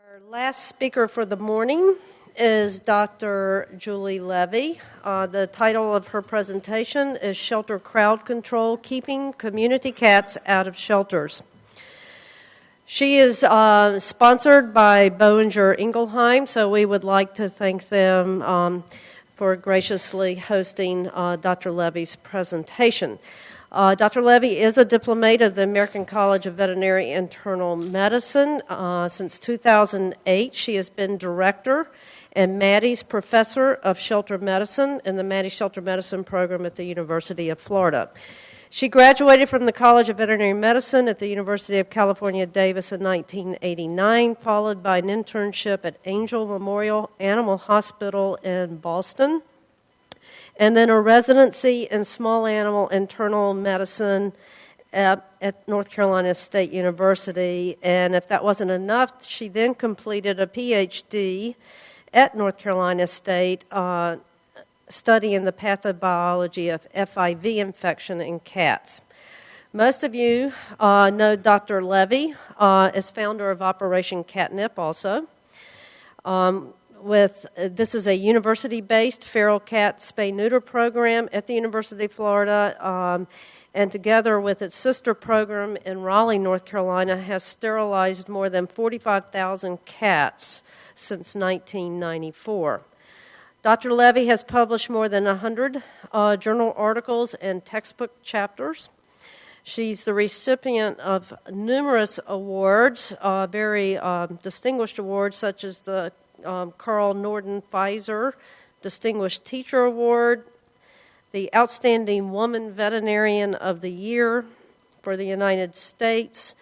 Our last speaker for the morning is Dr. Julie Levy. The title of her presentation is Shelter Crowd Control, Keeping Community Cats Out of Shelters. She is sponsored by Boehringer Ingelheim, so we would like to thank them for graciously hosting Dr. Levy's presentation. Dr. Levy is a diplomate of the American College of Veterinary Internal Medicine. Since 2008, she has been director and Maddie's professor of shelter medicine in the Maddie Shelter Medicine program at the University of Florida. She graduated from the College of Veterinary Medicine at the University of California, Davis in 1989, followed by an internship at Angel Memorial Animal Hospital in Boston, and then a residency in small animal internal medicine at North Carolina State University. And if that wasn't enough, she then completed a PhD at North Carolina State studying the pathobiology of FIV infection in cats. Most of you know Dr. Levy as founder of Operation Catnip also. This is a university-based feral cat spay-neuter program at the University of Florida, and together with its sister program in Raleigh, North Carolina, has sterilized more than 45,000 cats since 1994. Dr. Levy has published more than 100 journal articles and textbook chapters. She's the recipient of numerous awards, very distinguished awards, such as the Carl Norden Pfizer Distinguished Teacher Award, the Outstanding Woman Veterinarian of the Year for the United States,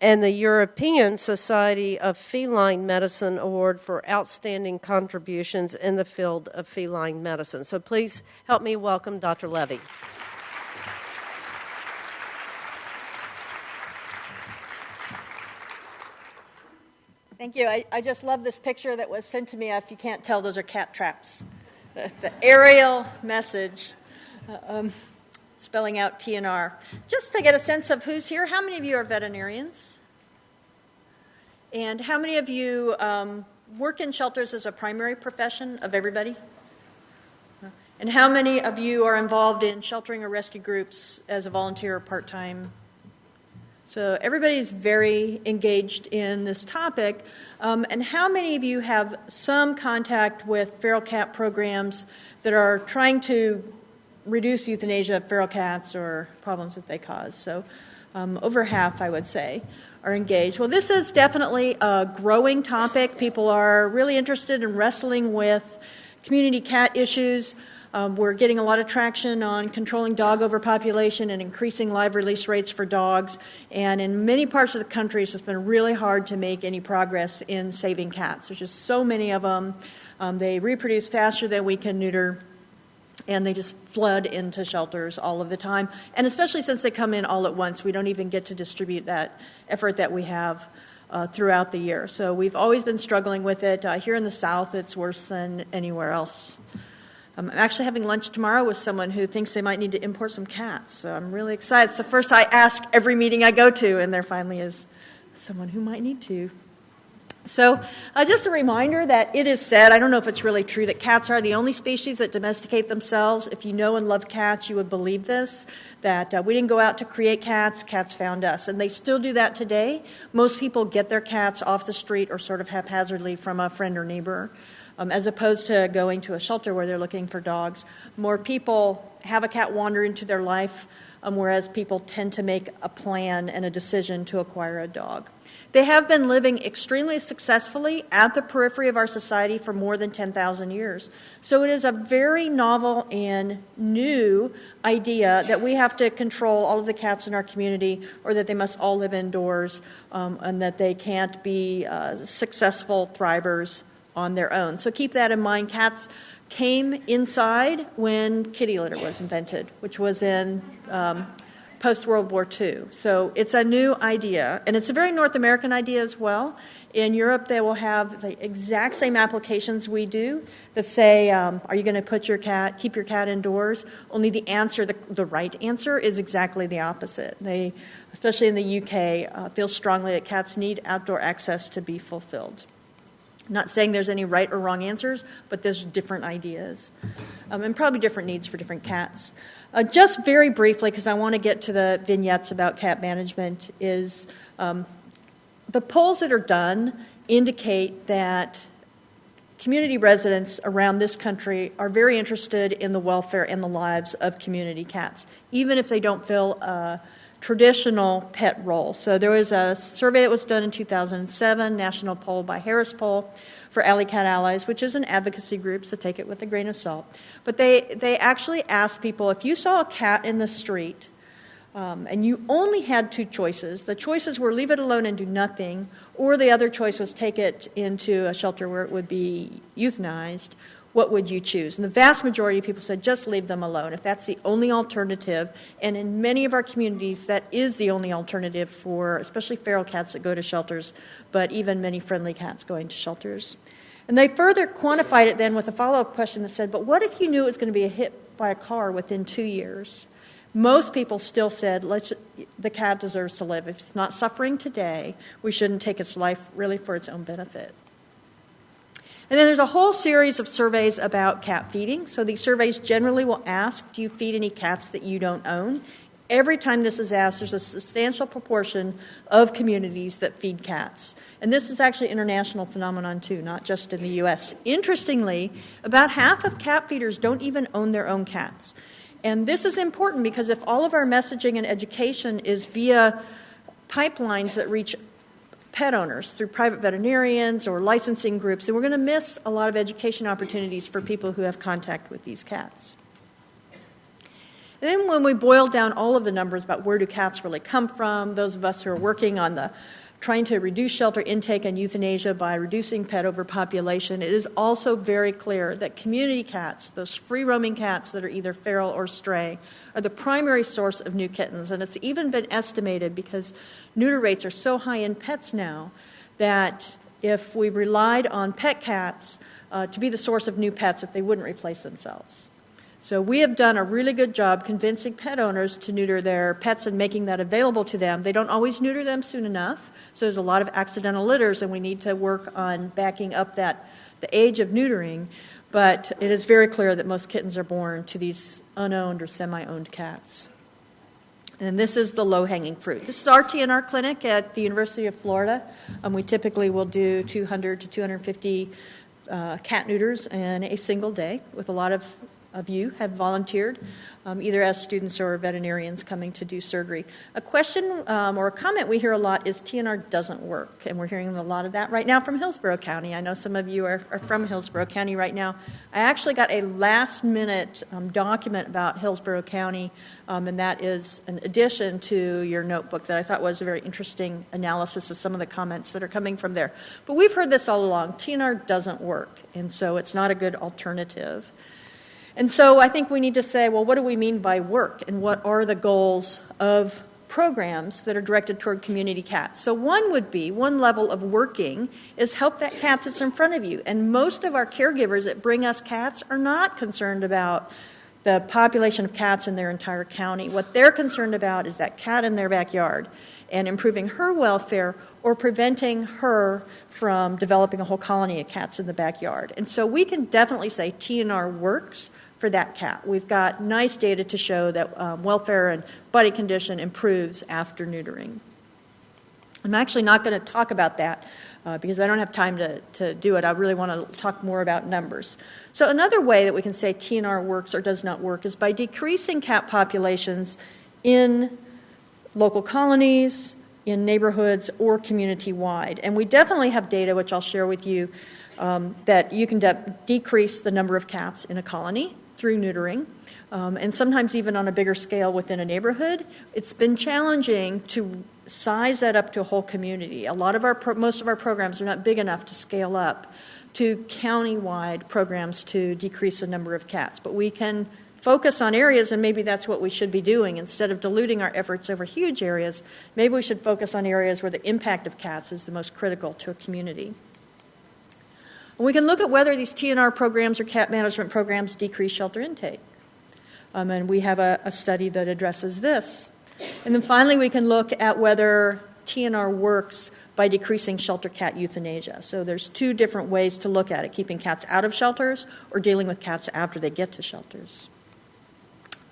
and the European Society of Feline Medicine Award for Outstanding Contributions in the field of feline medicine. So please help me welcome Dr. Levy. Thank you. I just love this picture that was sent to me. If you can't tell, those are cat traps. The aerial message spelling out TNR. Just to get a sense of who's here, how many of you are veterinarians? And how many of you work in shelters as a primary profession of everybody? And how many of you are involved in sheltering or rescue groups as a volunteer or part-time? So everybody's very engaged in this topic. And how many of you have some contact with feral cat programs that are trying to reduce euthanasia of feral cats or problems that they cause? So over half, I would say, are engaged. Well, this is definitely a growing topic. People are really interested in wrestling with community cat issues. We're getting a lot of traction on controlling dog overpopulation and increasing live release rates for dogs. And in many parts of the country, it's just been really hard to make any progress in saving cats. There's just so many of them. They reproduce faster than we can neuter, and they just flood into shelters all of the time. And especially since they come in all at once, we don't even get to distribute that effort that we have throughout the year. So we've always been struggling with it. Here in the South, it's worse than anywhere else. I'm actually having lunch tomorrow with someone who thinks they might need to import some cats. So I'm really excited. It's the first I ask every meeting I go to, and there finally is someone who might need to. So just a reminder that it is said, I don't know if it's really true, that cats are the only species that domesticate themselves. If you know and love cats, you would believe this, that we didn't go out to create cats, cats found us. And they still do that today. Most people get their cats off the street or sort of haphazardly from a friend or neighbor. As opposed to going to a shelter where they're looking for dogs. More people have a cat wander into their life, whereas people tend to make a plan and a decision to acquire a dog. They have been living extremely successfully at the periphery of our society for more than 10,000 years. So it is a very novel and new idea that we have to control all of the cats in our community, or that they must all live indoors, and that they can't be successful thrivers on their own. So keep that in mind. Cats came inside when kitty litter was invented, which was in post-World War II. So it's a new idea, and it's a very North American idea as well. In Europe, they will have the exact same applications we do that say, are you going to keep your cat indoors? Only the answer, the right answer, is exactly the opposite. They, especially in the UK, feel strongly that cats need outdoor access to be fulfilled. Not saying there's any right or wrong answers, but there's different ideas and probably different needs for different cats. Just very briefly, because I want to get to the vignettes about cat management, is the polls that are done indicate that community residents around this country are very interested in the welfare and the lives of community cats, even if they don't fill a traditional pet role. So there was a survey that was done in 2007, national poll by Harris Poll for Alley Cat Allies, which is an advocacy group, so take it with a grain of salt. But they actually asked people, if you saw a cat in the street and you only had two choices, the choices were leave it alone and do nothing, or the other choice was take it into a shelter where it would be euthanized, what would you choose? And the vast majority of people said just leave them alone if that's the only alternative. And in many of our communities, that is the only alternative for especially feral cats that go to shelters, but even many friendly cats going to shelters. And they further quantified it then with a follow-up question that said, but what if you knew it was going to be hit by a car within 2 years? Most people still said, the cat deserves to live. If it's not suffering today, we shouldn't take its life really for its own benefit. And then there's a whole series of surveys about cat feeding. So these surveys generally will ask, do you feed any cats that you don't own? Every time this is asked, there's a substantial proportion of communities that feed cats. And this is actually an international phenomenon too, not just in the U.S. Interestingly, about half of cat feeders don't even own their own cats. And this is important because if all of our messaging and education is via pipelines that reach pet owners through private veterinarians or licensing groups, then we're going to miss a lot of education opportunities for people who have contact with these cats. And then when we boil down all of the numbers about where do cats really come from, those of us who are working on trying to reduce shelter intake and euthanasia by reducing pet overpopulation, it is also very clear that community cats, those free-roaming cats that are either feral or stray, are the primary source of new kittens. And it's even been estimated, because neuter rates are so high in pets now, that if we relied on pet cats to be the source of new pets, that they wouldn't replace themselves. So we have done a really good job convincing pet owners to neuter their pets and making that available to them. They don't always neuter them soon enough, so there's a lot of accidental litters, and we need to work on backing up the age of neutering. But it is very clear that most kittens are born to these unowned or semi-owned cats. And this is the low-hanging fruit. This is our TNR clinic at the University of Florida. We typically will do 200 to 250 cat neuters in a single day, with a lot of you have volunteered, either as students or veterinarians coming to do surgery. A question or a comment we hear a lot is TNR doesn't work, and we're hearing a lot of that right now from Hillsborough County. I know some of you are from Hillsborough County right now. I actually got a last-minute document about Hillsborough County, and that is an addition to your notebook that I thought was a very interesting analysis of some of the comments that are coming from there. But we've heard this all along. TNR doesn't work, and so it's not a good alternative. And so I think we need to say, well, what do we mean by work, and what are the goals of programs that are directed toward community cats? So one level of working is help that cat that's in front of you. And most of our caregivers that bring us cats are not concerned about the population of cats in their entire county. What they're concerned about is that cat in their backyard and improving her welfare or preventing her from developing a whole colony of cats in the backyard. And so we can definitely say TNR works for that cat. We've got nice data to show that welfare and body condition improves after neutering. I'm actually not going to talk about that because I don't have time to do it. I really want to talk more about numbers. So another way that we can say TNR works or does not work is by decreasing cat populations in local colonies, in neighborhoods, or community-wide. And we definitely have data, which I'll share with you, that you can decrease the number of cats in a colony through neutering, and sometimes even on a bigger scale within a neighborhood. It's been challenging to size that up to a whole community. Most of our programs are not big enough to scale up to county-wide programs to decrease the number of cats. But we can focus on areas, and maybe that's what we should be doing. Instead of diluting our efforts over huge areas, maybe we should focus on areas where the impact of cats is the most critical to a community. And we can look at whether these TNR programs or cat management programs decrease shelter intake. And we have a study that addresses this. And then finally, we can look at whether TNR works by decreasing shelter cat euthanasia. So there's two different ways to look at it, keeping cats out of shelters or dealing with cats after they get to shelters.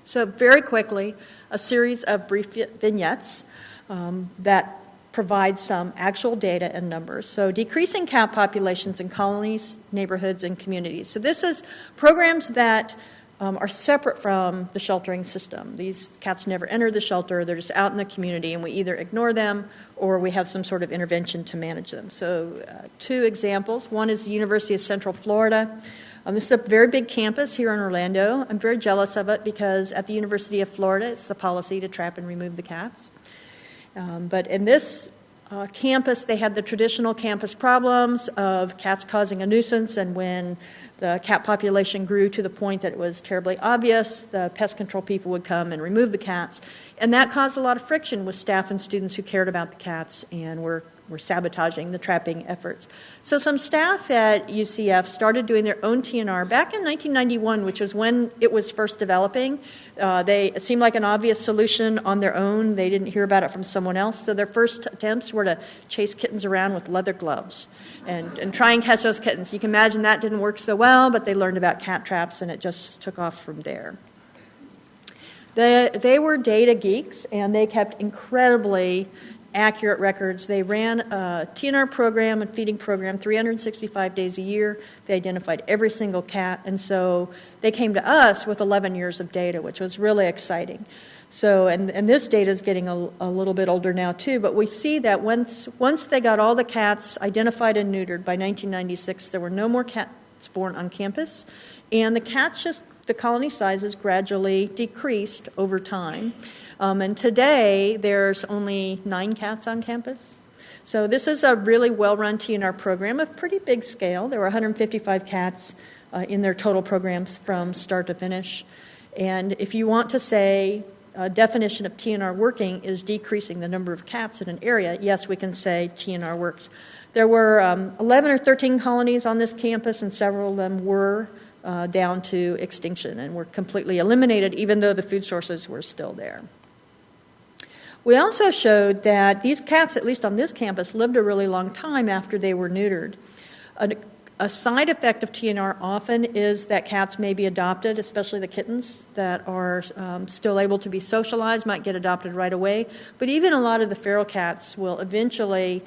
So very quickly, a series of brief vignettes that provide some actual data and numbers. So decreasing cat populations in colonies, neighborhoods, and communities. So this is programs that are separate from the sheltering system. These cats never enter the shelter. They're just out in the community, and we either ignore them or we have some sort of intervention to manage them. So two examples. One is the University of Central Florida. This is a very big campus here in Orlando. I'm very jealous of it because at the University of Florida, it's the policy to trap and remove the cats. But in this campus, they had the traditional campus problems of cats causing a nuisance, and when the cat population grew to the point that it was terribly obvious, the pest control people would come and remove the cats. And that caused a lot of friction with staff and students who cared about the cats and were sabotaging the trapping efforts. So some staff at UCF started doing their own TNR back in 1991, which was when it was first developing. It seemed like an obvious solution on their own. They didn't hear about it from someone else. So their first attempts were to chase kittens around with leather gloves and try and catch those kittens. You can imagine that didn't work so well, but they learned about cat traps, and it just took off from there. They were data geeks, and they kept incredibly accurate records. They ran a TNR program and feeding program 365 days a year. They identified every single cat, and so they came to us with 11 years of data, which was really exciting. So, and this data is getting a little bit older now too, but we see that once they got all the cats identified and neutered by 1996, there were no more cats born on campus, and the colony sizes gradually decreased over time. And today, there's only 9 cats on campus. So this is a really well-run TNR program of pretty big scale. There were 155 cats in their total programs from start to finish. And if you want to say a definition of TNR working is decreasing the number of cats in an area, yes, we can say TNR works. There were 11 or 13 colonies on this campus, and several of them were down to extinction and were completely eliminated, even though the food sources were still there. We also showed that these cats, at least on this campus, lived a really long time after they were neutered. A side effect of TNR often is that cats may be adopted, especially the kittens that are still able to be socialized, might get adopted right away. But even a lot of the feral cats will eventually,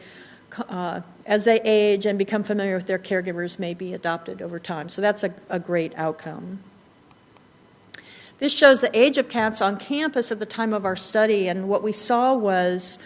as they age and become familiar with their caregivers, may be adopted over time. So that's a great outcome. This shows the age of cats on campus at the time of our study, and what we saw was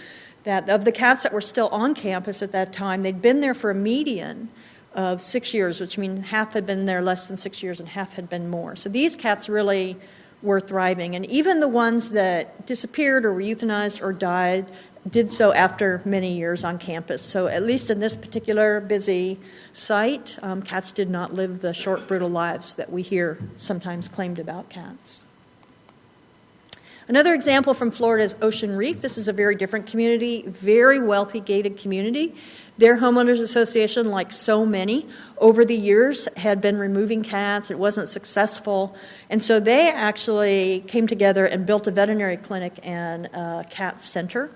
that of the cats that were still on campus at that time, they'd been there for a median of 6 years, which means half had been there less than 6 years and half had been more. So these cats really were thriving, and even the ones that disappeared or were euthanized or died did so after many years on campus. So at least in this particular busy site, cats did not live the short, brutal lives that we hear sometimes claimed about cats. Another example from Florida is Ocean Reef. This is a very different community, very wealthy gated community. Their homeowners association, like so many, over the years had been removing cats. It wasn't successful. And so they actually came together and built a veterinary clinic and a cat center,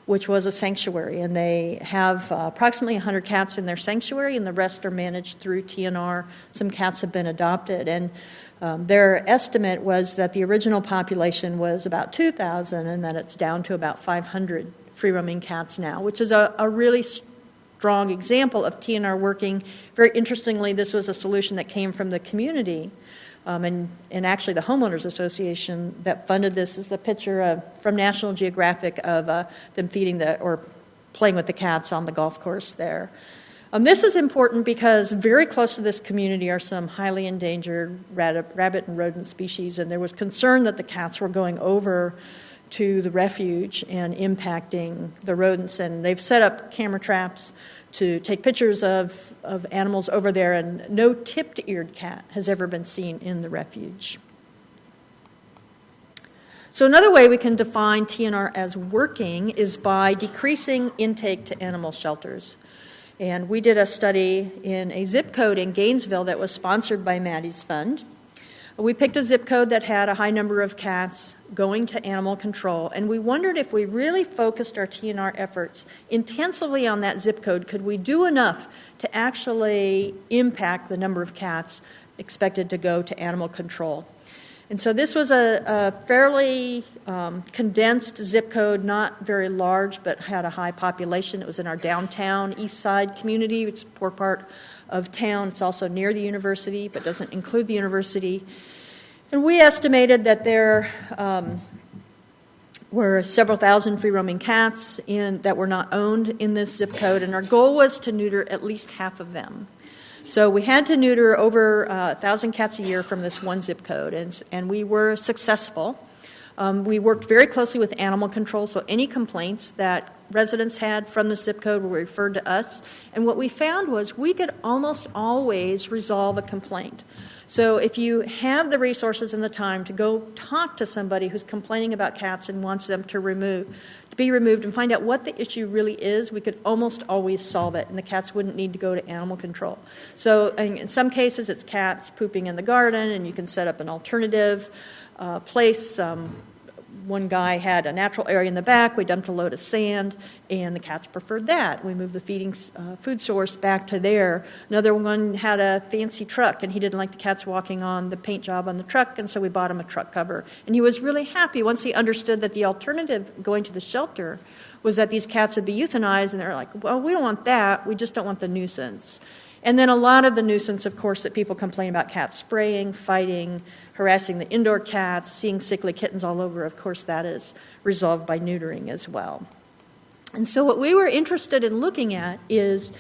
which was a sanctuary. And they have approximately 100 cats in their sanctuary, and the rest are managed through TNR. Some cats have been adopted. And their estimate was that the original population was about 2,000 and that it's down to about 500 free-roaming cats now, which is a really strong example of TNR working. Very interestingly, this was a solution that came from the community, and actually the homeowners association that funded this. Is a picture from National Geographic of them feeding or playing with the cats on the golf course there. This is important because very close to this community are some highly endangered rabbit and rodent species, and there was concern that the cats were going over to the refuge and impacting the rodents. And they've set up camera traps to take pictures of animals over there, and no tipped-eared cat has ever been seen in the refuge. So another way we can define TNR as working is by decreasing intake to animal shelters. And we did a study in a zip code in Gainesville that was sponsored by Maddie's fund. We picked a zip code that had a high number of cats going to animal control, and we wondered if we really focused our TNR efforts intensively on that zip code, could we do enough to actually impact the number of cats expected to go to animal control. And so this was a fairly condensed zip code, not very large, but had a high population. It was in our downtown east side community. It's a poor part of town. It's also near the university, but doesn't include the university. And we estimated that there were several thousand free-roaming cats that were not owned in this zip code, and our goal was to neuter at least half of them. So we had to neuter over 1,000 cats a year from this one zip code, and we were successful. We worked very closely with animal control, so any complaints that residents had from the zip code were referred to us. And what we found was we could almost always resolve a complaint. So if you have the resources and the time to go talk to somebody who's complaining about cats and wants them to be removed and find out what the issue really is, we could almost always solve it, and the cats wouldn't need to go to animal control. So in some cases, it's cats pooping in the garden, and you can set up an alternative place. One guy had a natural area in the back. We dumped a load of sand, and the cats preferred that. We moved the feeding food source back to there. Another one had a fancy truck, and he didn't like the cats walking on the paint job on the truck, and so we bought him a truck cover. And he was really happy once he understood that the alternative going to the shelter was that these cats would be euthanized, and they're like, well, we don't want that. We just don't want the nuisance. And then a lot of the nuisance, of course, that people complain about, cats spraying, fighting, harassing the indoor cats, seeing sickly kittens all over, of course, that is resolved by neutering as well. And so what we were interested in looking at is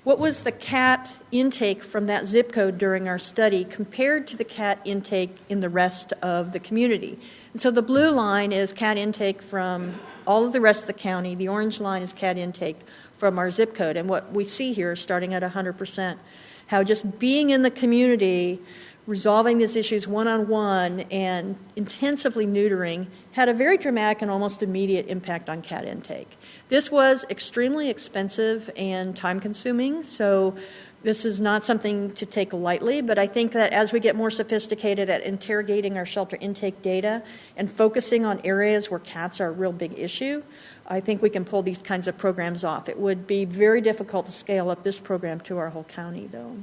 what was the cat intake from that zip code during our study compared to the cat intake in the rest of the community. And so the blue line is cat intake from all of the rest of the county. The orange line is cat intake from our zip code. And what we see here, starting at 100%, how just being in the community, resolving these issues one-on-one and intensively neutering had a very dramatic and almost immediate impact on cat intake. This was extremely expensive and time-consuming, so this is not something to take lightly, but I think that as we get more sophisticated at interrogating our shelter intake data and focusing on areas where cats are a real big issue, I think we can pull these kinds of programs off. It would be very difficult to scale up this program to our whole county, though.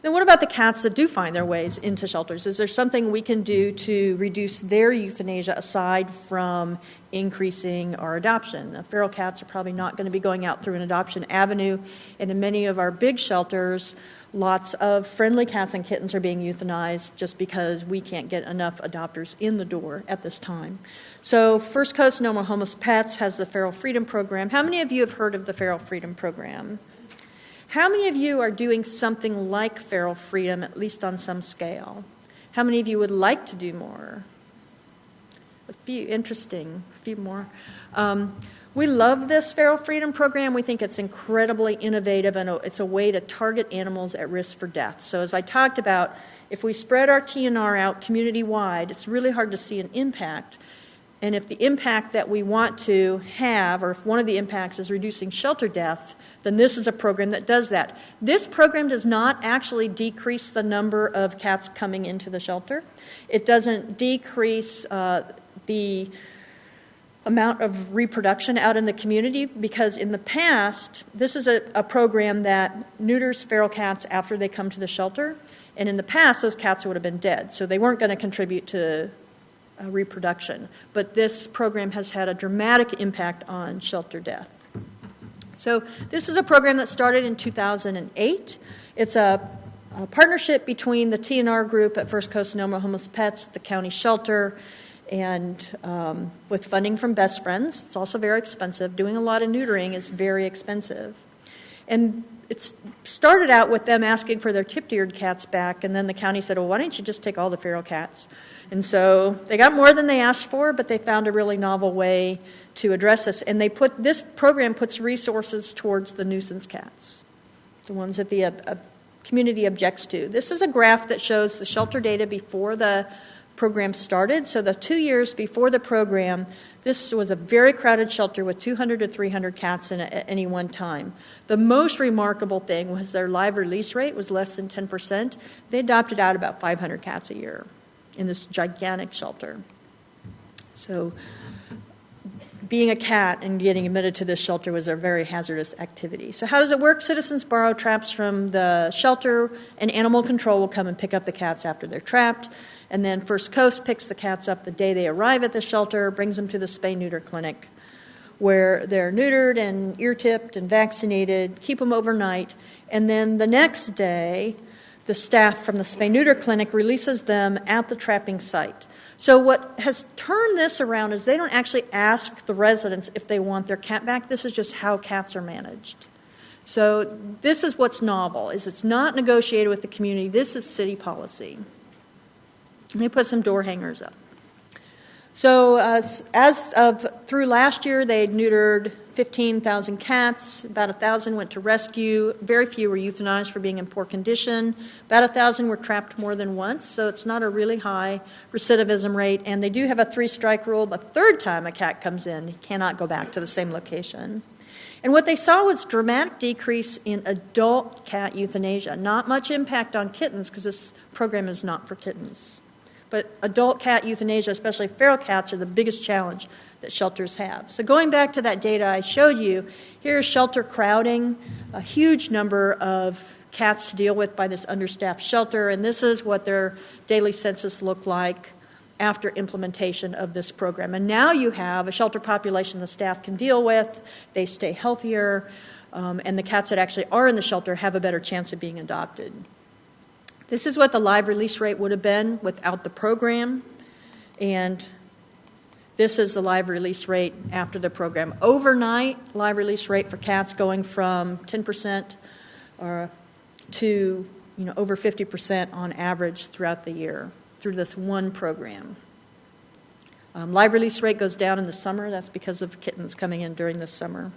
Then what about the cats that do find their ways into shelters? Is there something we can do to reduce their euthanasia aside from increasing our adoption? The feral cats are probably not going to be going out through an adoption avenue, and in many of our big shelters, lots of friendly cats and kittens are being euthanized just because we can't get enough adopters in the door at this time. So First Coast No More Homeless Pets has the Feral Freedom Program. How many of you have heard of the Feral Freedom Program? How many of you are doing something like feral freedom, at least on some scale? How many of you would like to do more? A few more. We love this Feral Freedom Program. We think it's incredibly innovative, and it's a way to target animals at risk for death. So as I talked about, if we spread our TNR out community-wide, it's really hard to see an impact. And if the impact that we want to have, or if one of the impacts is reducing shelter death, then this is a program that does that. This program does not actually decrease the number of cats coming into the shelter. It doesn't decrease the amount of reproduction out in the community, because in the past, this is a program that neuters feral cats after they come to the shelter, and in the past, those cats would have been dead, so they weren't going to contribute to reproduction. But this program has had a dramatic impact on shelter death. So this is a program that started in 2008. It's a partnership between the TNR group at First Coast No More Homeless Pets, the county shelter, and with funding from Best Friends. It's also very expensive. Doing a lot of neutering is very expensive. And it started out with them asking for their tip-eared cats back, and then the county said, well, why don't you just take all the feral cats? And so they got more than they asked for, but they found a really novel way to address this. And this program puts resources towards the nuisance cats, the ones that the community objects to. This is a graph that shows the shelter data before the program started. So the 2 years before the program, this was a very crowded shelter with 200 to 300 cats in it at any one time. The most remarkable thing was their live release rate was less than 10%. They adopted out about 500 cats a year in this gigantic shelter. So being a cat and getting admitted to this shelter was a very hazardous activity. So how does it work? Citizens borrow traps from the shelter, and animal control will come and pick up the cats after they're trapped. And then First Coast picks the cats up the day they arrive at the shelter, brings them to the spay-neuter clinic, where they're neutered and ear-tipped and vaccinated, keep them overnight, and then the next day, the staff from the spay-neuter clinic releases them at the trapping site. So what has turned this around is they don't actually ask the residents if they want their cat back. This is just how cats are managed. So this is what's novel, is it's not negotiated with the community. This is city policy. And they put some door hangers up. So through last year, they had neutered 15,000 cats. About 1,000 went to rescue. Very few were euthanized for being in poor condition. About 1,000 were trapped more than once, so it's not a really high recidivism rate. And they do have a 3-strike rule. The third time a cat comes in, he cannot go back to the same location. And what they saw was dramatic decrease in adult cat euthanasia. Not much impact on kittens, because this program is not for kittens. But adult cat euthanasia, especially feral cats, are the biggest challenge that shelters have. So going back to that data I showed you, here's shelter crowding, a huge number of cats to deal with by this understaffed shelter, and this is what their daily census looked like after implementation of this program. And now you have a shelter population the staff can deal with, they stay healthier, and the cats that actually are in the shelter have a better chance of being adopted. This is what the live release rate would have been without the program, and this is the live release rate after the program. Overnight, live release rate for cats going from 10% to over 50% on average throughout the year through this one program. Live release rate goes down in the summer. That's because of kittens coming in during the summer.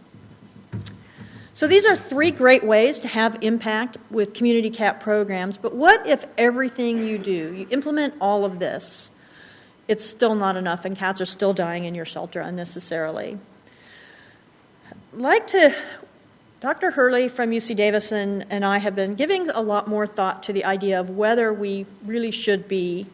So these are 3 great ways to have impact with community cat programs, but what if everything you do, you implement all of this, it's still not enough and cats are still dying in your shelter unnecessarily? Dr. Hurley from UC Davis and I have been giving a lot more thought to the idea of whether we really should be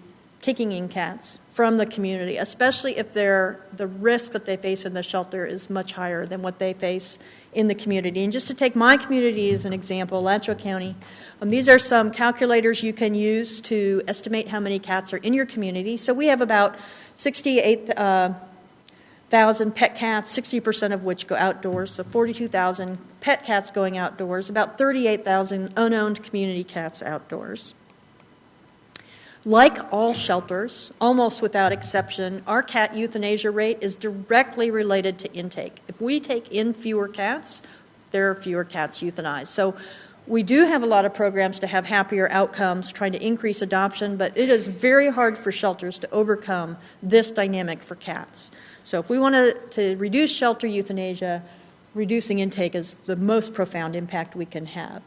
taking in cats from the community, especially if the risk that they face in the shelter is much higher than what they face in the community. And just to take my community as an example, Alachua County, these are some calculators you can use to estimate how many cats are in your community. So we have about 68,000 pet cats, 60% of which go outdoors, so 42,000 pet cats going outdoors, about 38,000 unowned community cats outdoors. Like all shelters, almost without exception, our cat euthanasia rate is directly related to intake. If we take in fewer cats, there are fewer cats euthanized. So we do have a lot of programs to have happier outcomes, trying to increase adoption, but it is very hard for shelters to overcome this dynamic for cats. So if we want to reduce shelter euthanasia, reducing intake is the most profound impact we can have.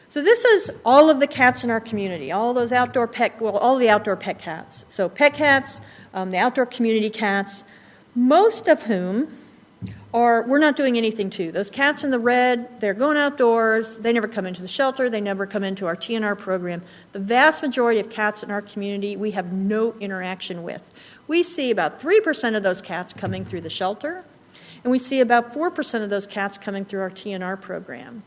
So this is all of the cats in our community, all the outdoor pet cats. So pet cats, the outdoor community cats, most of whom we're not doing anything to. Those cats in the red, they're going outdoors, they never come into the shelter, they never come into our TNR program. The vast majority of cats in our community we have no interaction with. We see about 3% of those cats coming through the shelter, and we see about 4% of those cats coming through our TNR program.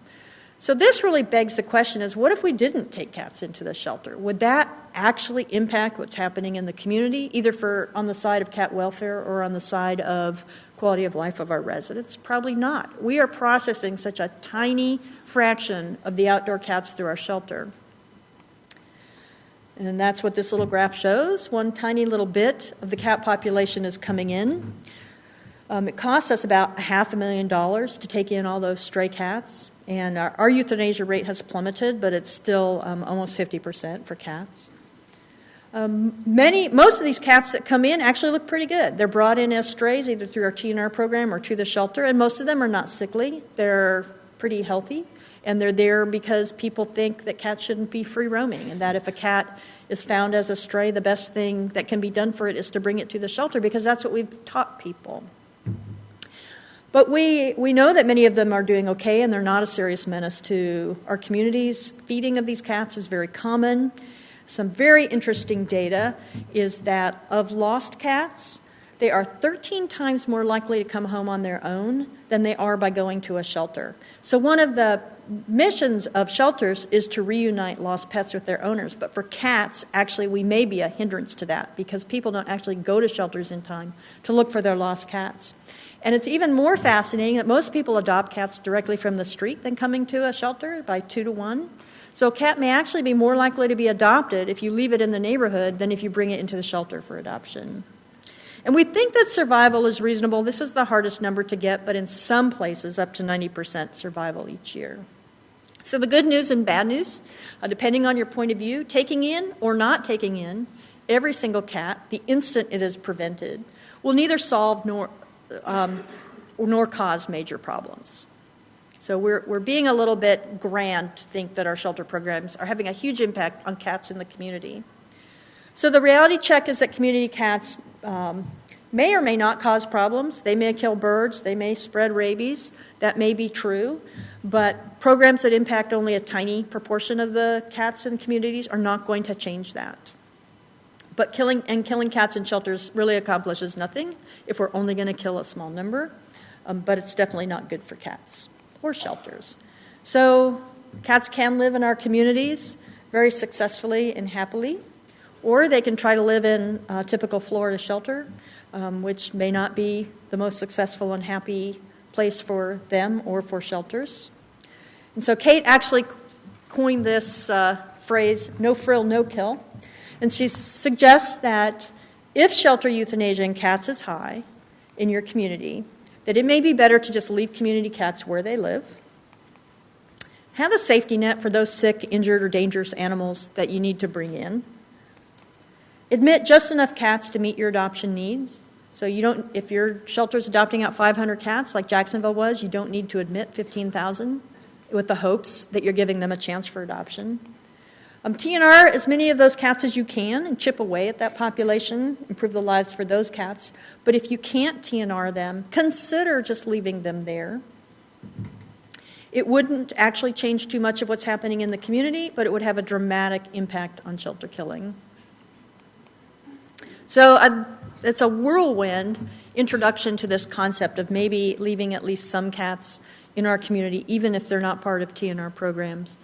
So this really begs the question is, what if we didn't take cats into the shelter? Would that actually impact what's happening in the community, either on the side of cat welfare or on the side of quality of life of our residents? Probably not. We are processing such a tiny fraction of the outdoor cats through our shelter. And that's what this little graph shows. One tiny little bit of the cat population is coming in. It costs us about $500,000 to take in all those stray cats. And our euthanasia rate has plummeted, but it's still almost 50% for cats. Most of these cats that come in actually look pretty good. They're brought in as strays, either through our TNR program or to the shelter, and most of them are not sickly. They're pretty healthy. And they're there because people think that cats shouldn't be free roaming, and that if a cat is found as a stray, the best thing that can be done for it is to bring it to the shelter, because that's what we've taught people. But we know that many of them are doing okay, and they're not a serious menace to our communities. Feeding of these cats is very common. Some very interesting data is that of lost cats, they are 13 times more likely to come home on their own than they are by going to a shelter. So one of the missions of shelters is to reunite lost pets with their owners. But for cats, actually, we may be a hindrance to that because people don't actually go to shelters in time to look for their lost cats. And it's even more fascinating that most people adopt cats directly from the street than coming to a shelter by 2 to 1. So a cat may actually be more likely to be adopted if you leave it in the neighborhood than if you bring it into the shelter for adoption. And we think that survival is reasonable. This is the hardest number to get, but in some places up to 90% survival each year. So the good news and bad news, depending on your point of view, taking in or not taking in every single cat the instant it is prevented will neither solve nor cause major problems. So we're being a little bit grand to think that our shelter programs are having a huge impact on cats in the community. So the reality check is that community cats may or may not cause problems. They may kill birds. They may spread rabies. That may be true. But programs that impact only a tiny proportion of the cats in communities are not going to change that. But killing cats in shelters really accomplishes nothing if we're only going to kill a small number. But it's definitely not good for cats or shelters. So cats can live in our communities very successfully and happily. Or they can try to live in a typical Florida shelter, which may not be the most successful and happy place for them or for shelters. And so Kate actually coined this phrase, No-Frill No-Kill. And she suggests that if shelter euthanasia in cats is high in your community, that it may be better to just leave community cats where they live. Have a safety net for those sick, injured, or dangerous animals that you need to bring in. Admit just enough cats to meet your adoption needs. So if your shelter's adopting out 500 cats, like Jacksonville was, you don't need to admit 15,000 with the hopes that you're giving them a chance for adoption. TNR as many of those cats as you can and chip away at that population, improve the lives for those cats. But if you can't TNR them, consider just leaving them there. It wouldn't actually change too much of what's happening in the community, but it would have a dramatic impact on shelter killing. So it's a whirlwind introduction to this concept of maybe leaving at least some cats in our community, even if they're not part of TNR programs.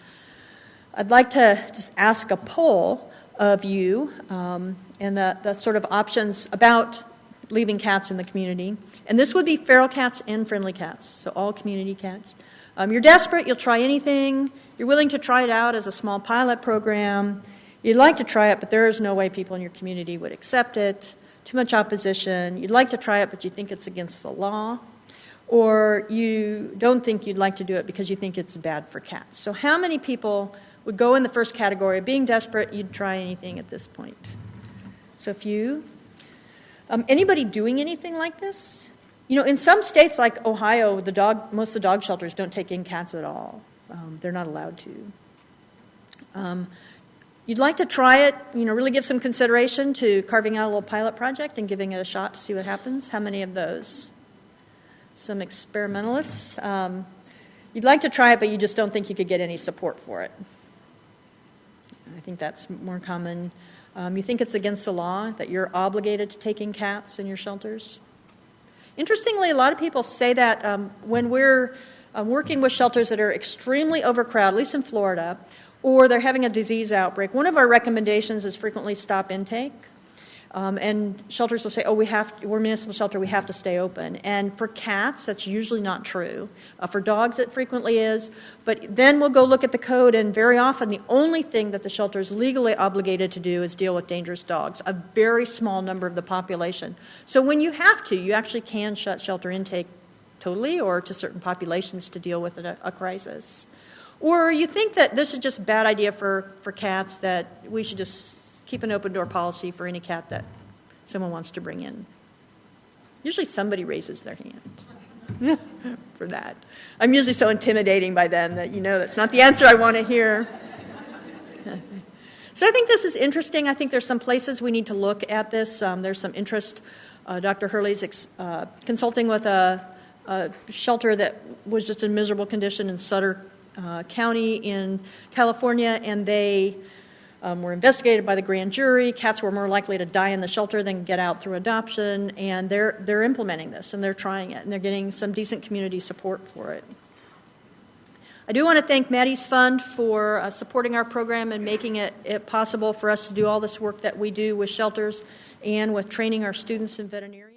I'd like to just ask a poll of you and the sort of options about leaving cats in the community. And this would be feral cats and friendly cats, so all community cats. You're desperate, you'll try anything. You're willing to try it out as a small pilot program. You'd like to try it, but there is no way people in your community would accept it. Too much opposition. You'd like to try it, but you think it's against the law. Or you don't think you'd like to do it because you think it's bad for cats. So how many people would go in the first category of being desperate, you'd try anything at this point? So few. Anybody doing anything like this? You know, in some states like Ohio, most of the dog shelters don't take in cats at all. They're not allowed to. You'd like to try it, really give some consideration to carving out a little pilot project and giving it a shot to see what happens. How many of those? Some experimentalists. You'd like to try it, but you just don't think you could get any support for it. I think that's more common. You think it's against the law, that you're obligated to take in cats in your shelters. Interestingly, a lot of people say that when we're working with shelters that are extremely overcrowded, at least in Florida, or they're having a disease outbreak, one of our recommendations is frequently stop intake. And shelters will say, we're a municipal shelter, we have to stay open. And for cats, that's usually not true. For dogs, it frequently is. But then we'll go look at the code, and very often the only thing that the shelter is legally obligated to do is deal with dangerous dogs, a very small number of the population. So when you have to, you actually can shut shelter intake totally or to certain populations to deal with a crisis. Or you think that this is just a bad idea for cats, that we should just keep an open door policy for any cat that someone wants to bring in. Usually somebody raises their hand. for that. I'm usually so intimidating by them that that's not the answer I want to hear. So I think this is interesting. I think there's some places we need to look at this. There's some interest. Dr. Hurley's consulting with a shelter that was just in miserable condition in Sutter County in California, and they were investigated by the grand jury. Cats were more likely to die in the shelter than get out through adoption, and they're implementing this, and they're trying it, and they're getting some decent community support for it. I do want to thank Maddie's Fund for supporting our program and making it possible for us to do all this work that we do with shelters and with training our students in veterinarians.